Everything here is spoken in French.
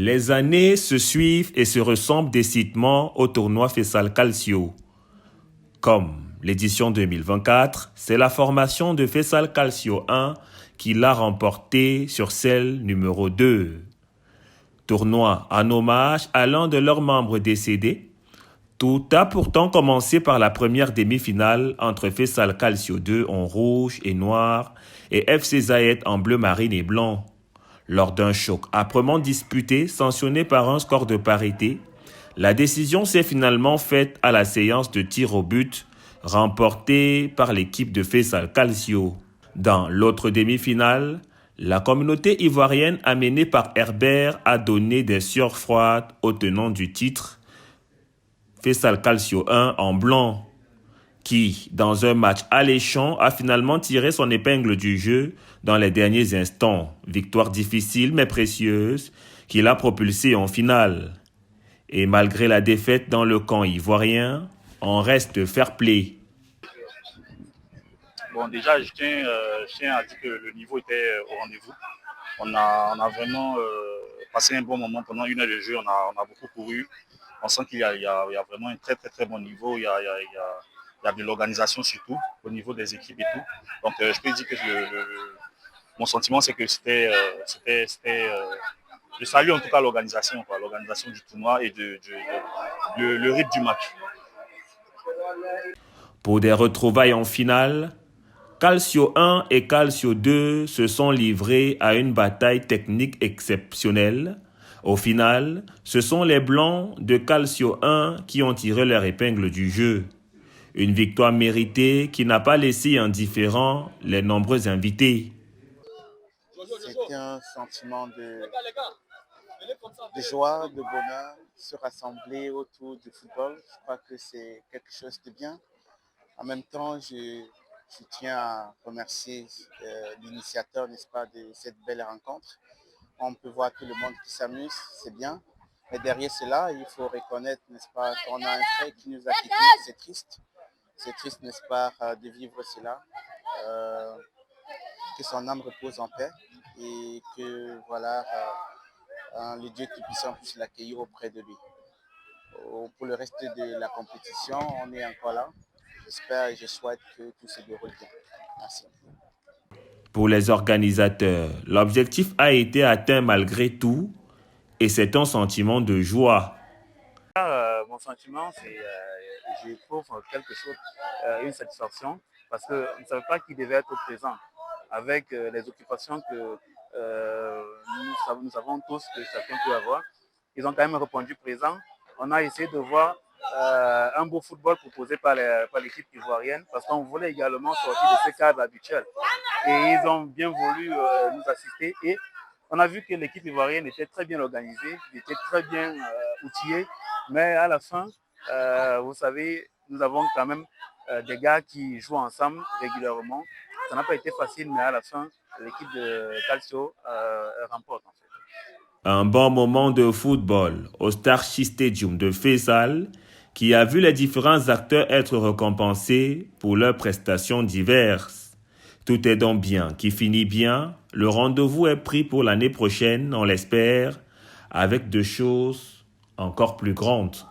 Les années se suivent et se ressemblent décidément au tournoi Faisal Calcio. Comme l'édition 2024, c'est la formation de Faisal Calcio 1 qui l'a remporté sur celle numéro 2. Tournoi en hommage à l'un de leurs membres décédés. Tout a pourtant commencé par la première demi-finale entre Faisal Calcio 2 en rouge et noir et FC Zayed en bleu marine et blanc. Lors d'un choc âprement disputé, sanctionné par un score de parité, la décision s'est finalement faite à la séance de tir au but, remportée par l'équipe de Faisal Calcio. Dans l'autre demi-finale, la communauté ivoirienne amenée par Herbert a donné des sueurs froides au tenant du titre, Faisal Calcio 1 en blanc, qui, dans un match alléchant, a finalement tiré son épingle du jeu dans les derniers instants. Victoire difficile mais précieuse qui l'a propulsé en finale. Et malgré la défaite dans le camp ivoirien, on reste fair-play. Bon, déjà, je tiens à dire que le niveau était au rendez-vous. On a vraiment passé un bon moment pendant une heure de jeu. On a beaucoup couru. On sent qu'il y a vraiment un très, très, très bon niveau. Il y a de l'organisation surtout au niveau des équipes et tout. Donc, je peux dire que mon sentiment, c'est que je salue en tout cas l'organisation du tournoi et le rythme du match. Pour des retrouvailles en finale, Calcio 1 et Calcio 2 se sont livrés à une bataille technique exceptionnelle. Au final, ce sont les Blancs de Calcio 1 qui ont tiré leur épingle du jeu. Une victoire méritée qui n'a pas laissé indifférents les nombreux invités. C'était un sentiment de joie, de bonheur, se rassembler autour du football. Je crois que c'est quelque chose de bien. En même temps, je tiens à remercier l'initiateur, n'est-ce pas, de cette belle rencontre. On peut voir tout le monde qui s'amuse, c'est bien. Mais derrière cela, il faut reconnaître, n'est-ce pas, qu'on a un frère qui nous a quittés. C'est triste. C'est triste, n'est-ce pas, de vivre cela. Que son âme repose en paix et que, voilà, le Dieu Tout-Puissant puisse l'accueillir auprès de lui. Pour le reste de la compétition, on est encore là. J'espère et je souhaite que tout se déroule bien. Merci. Pour les organisateurs, l'objectif a été atteint malgré tout et c'est un sentiment de joie. Mon sentiment, c'est j'éprouve quelque chose, une satisfaction, parce qu'on ne savait pas qui devait être présent. Avec les occupations que nous savons tous que chacun peut avoir, ils ont quand même répondu présent. On a essayé de voir un beau football proposé par l'équipe ivoirienne, parce qu'on voulait également sortir de ce cadre habituel. Et ils ont bien voulu nous assister. Et on a vu que l'équipe ivoirienne était très bien organisée, était très bien outillée. Mais à la fin, vous savez, nous avons quand même des gars qui jouent ensemble régulièrement. Ça n'a pas été facile, mais à la fin, l'équipe de Calcio remporte en fait. Un bon moment de football au Starchi Stadium de Faisal qui a vu les différents acteurs être récompensés pour leurs prestations diverses. Tout est donc bien, qui finit bien. Le rendez-vous est pris pour l'année prochaine, on l'espère, avec de choses encore plus grandes.